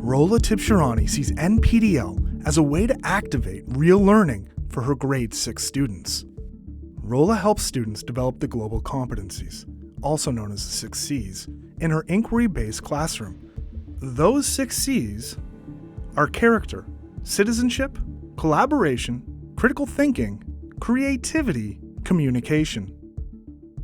Rola Tibshirani sees NPDL as a way to activate real learning for her grade 6 students. Rola helps students develop the global competencies, also known as the 6 C's, in her inquiry-based classroom. Those 6 C's are character, citizenship, collaboration, critical thinking, creativity, communication.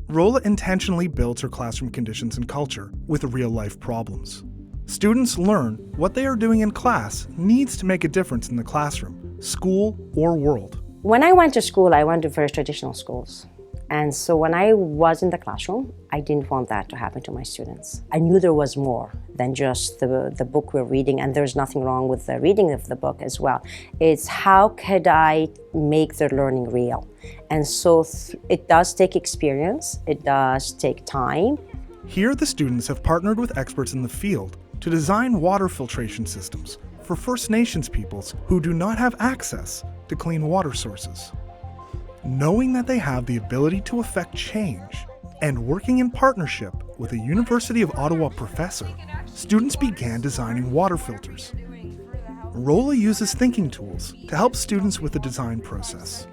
Rola intentionally builds her classroom conditions and culture with real-life problems. Students learn what they are doing in class needs to make a difference in the classroom, school, or world. When I went to school, I went to very traditional schools. And so when I was in the classroom, I didn't want that to happen to my students. I knew there was more than just the book we're reading, and there's nothing wrong with the reading of the book as well. It's how could I make their learning real? And so it does take experience, it does take time. Here, the students have partnered with experts in the field to design water filtration systems for First Nations peoples who do not have access to clean water sources. Knowing that they have the ability to affect change and working in partnership with a University of Ottawa professor, students began designing water filters. Rola uses thinking tools to help students with the design process.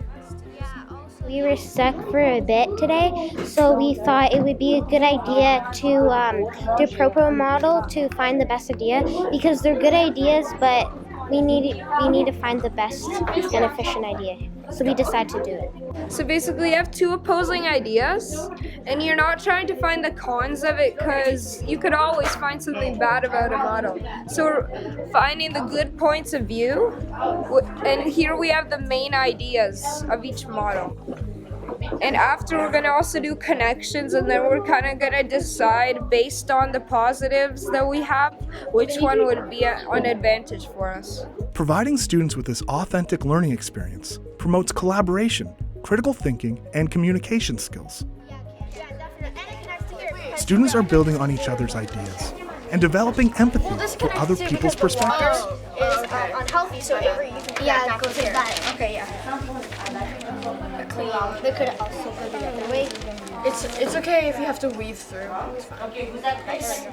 We were stuck for a bit today, so we thought it would be a good idea to do a propo model to find the best idea, because they're good ideas, but we need to find the best and efficient idea. So we decided to do it. So basically you have two opposing ideas, and you're not trying to find the cons of it, because you could always find something bad about a model. So we're finding the good points of view, and here we have the main ideas of each model. And after, we're going to also do connections, and then we're kind of going to decide based on the positives that we have, which one would be an advantage for us. Providing students with this authentic learning experience promotes collaboration, critical thinking, and communication skills. Students are building on each other's ideas and developing empathy for other people's perspectives. Is unhealthy, so you can go here. Okay, yeah. They could also go the other way. It's okay if you have to weave through. Okay, was that nice?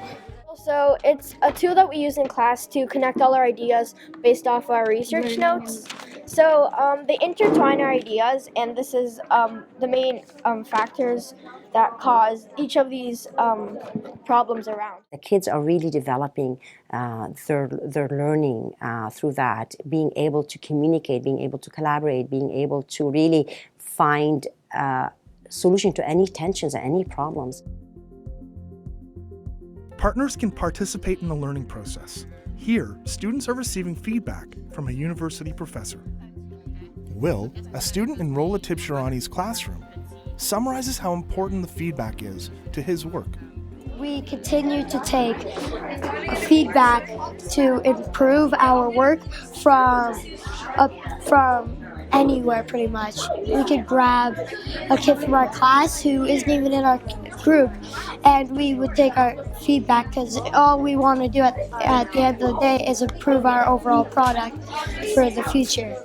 So it's a tool that we use in class to connect all our ideas based off our research notes. So they intertwine our ideas, and this is the main factors that cause each of these problems around. The kids are really developing their learning through that, being able to communicate, being able to collaborate, being able to really find a solution to any tensions and any problems. Partners can participate in the learning process. Here, students are receiving feedback from a university professor. Will, a student in Rola Tibshirani's classroom, summarizes how important the feedback is to his work. We continue to take feedback to improve our work from anywhere pretty much. We could grab a kid from our class who isn't even in our group, and we would take our feedback, because all we want to do at the end of the day is improve our overall product for the future.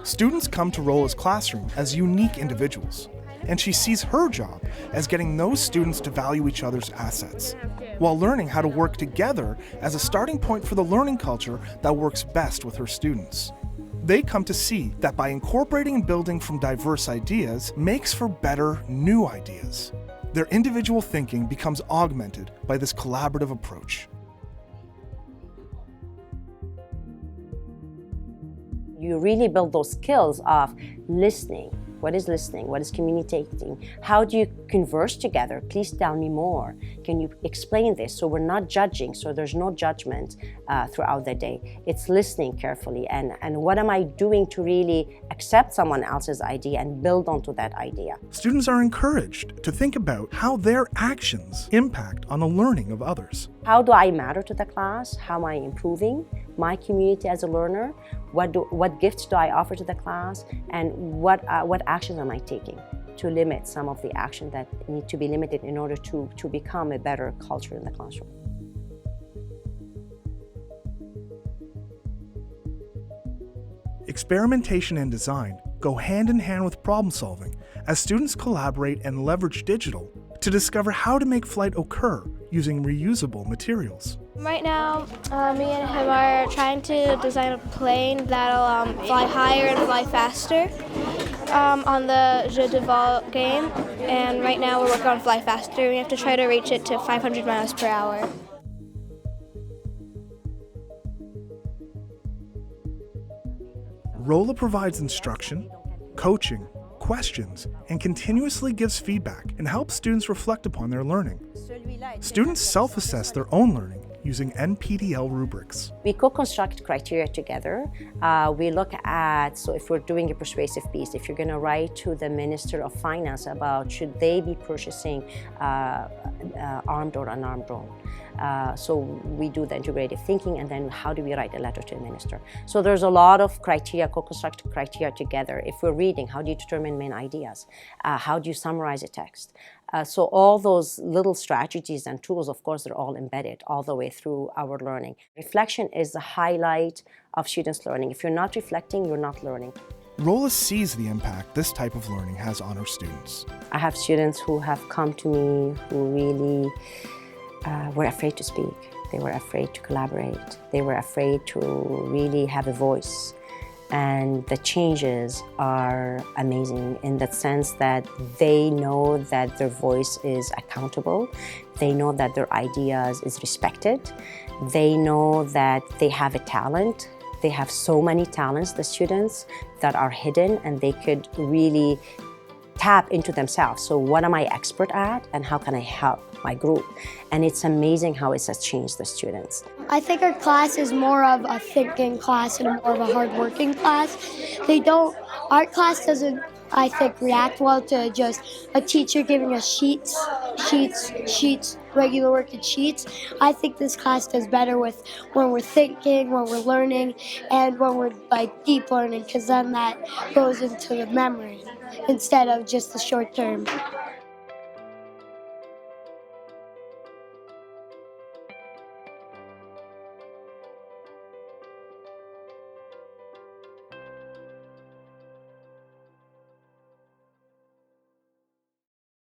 Students come to Rola's classroom as unique individuals, and she sees her job as getting those students to value each other's assets, while learning how to work together as a starting point for the learning culture that works best with her students. They come to see that by incorporating and building from diverse ideas makes for better new ideas. Their individual thinking becomes augmented by this collaborative approach. You really build those skills of listening. What is listening? What is communicating? How do you converse together? Please tell me more. Can you explain this? So we're not judging, so there's no judgment throughout the day. It's listening carefully, and what am I doing to really accept someone else's idea and build onto that idea? Students are encouraged to think about how their actions impact on the learning of others. How do I matter to the class? How am I improving my community as a learner? What gifts do I offer to the class? And what actions am I taking to limit some of the action that need to be limited in order to become a better culture in the classroom? Experimentation and design go hand in hand with problem solving as students collaborate and leverage digital to discover how to make flight occur using reusable materials. Right now, me and him are trying to design a plane that'll fly higher and fly faster on the Jeu de Vol game. And right now we're working on Fly Faster. We have to try to reach it to 500 miles per hour. Rolla provides instruction, coaching, questions, and continuously gives feedback and helps students reflect upon their learning. Students self-assess their own learning using NPDL rubrics. We co-construct criteria together. We look at, so if we're doing a persuasive piece, if you're going to write to the Minister of Finance about should they be purchasing armed or unarmed drone. So we do the integrative thinking, and then how do we write a letter to the minister? So there's a lot of criteria, co-construct criteria together. If we're reading, how do you determine main ideas? How do you summarize a text? So all those little strategies and tools, of course, they're all embedded all the way through our learning. Reflection is the highlight of students' learning. If you're not reflecting, you're not learning. Rolla sees the impact this type of learning has on her students. I have students who have come to me who really were afraid to speak. They were afraid to collaborate. They were afraid to really have a voice. And the changes are amazing in that sense that they know that their voice is accountable. They know that their ideas is respected. They know that they have a talent. They have so many talents, the students, that are hidden, and they could really tap into themselves. So what am I expert at, and how can I help my group? And it's amazing how it has changed the students. I think our class is more of a thinking class and more of a hard-working class. Our class doesn't, I think, react well to just a teacher giving us sheets, regular working sheets. I think this class does better with when we're thinking, when we're learning, and when we're deep learning, because then that goes into the memory instead of just the short term.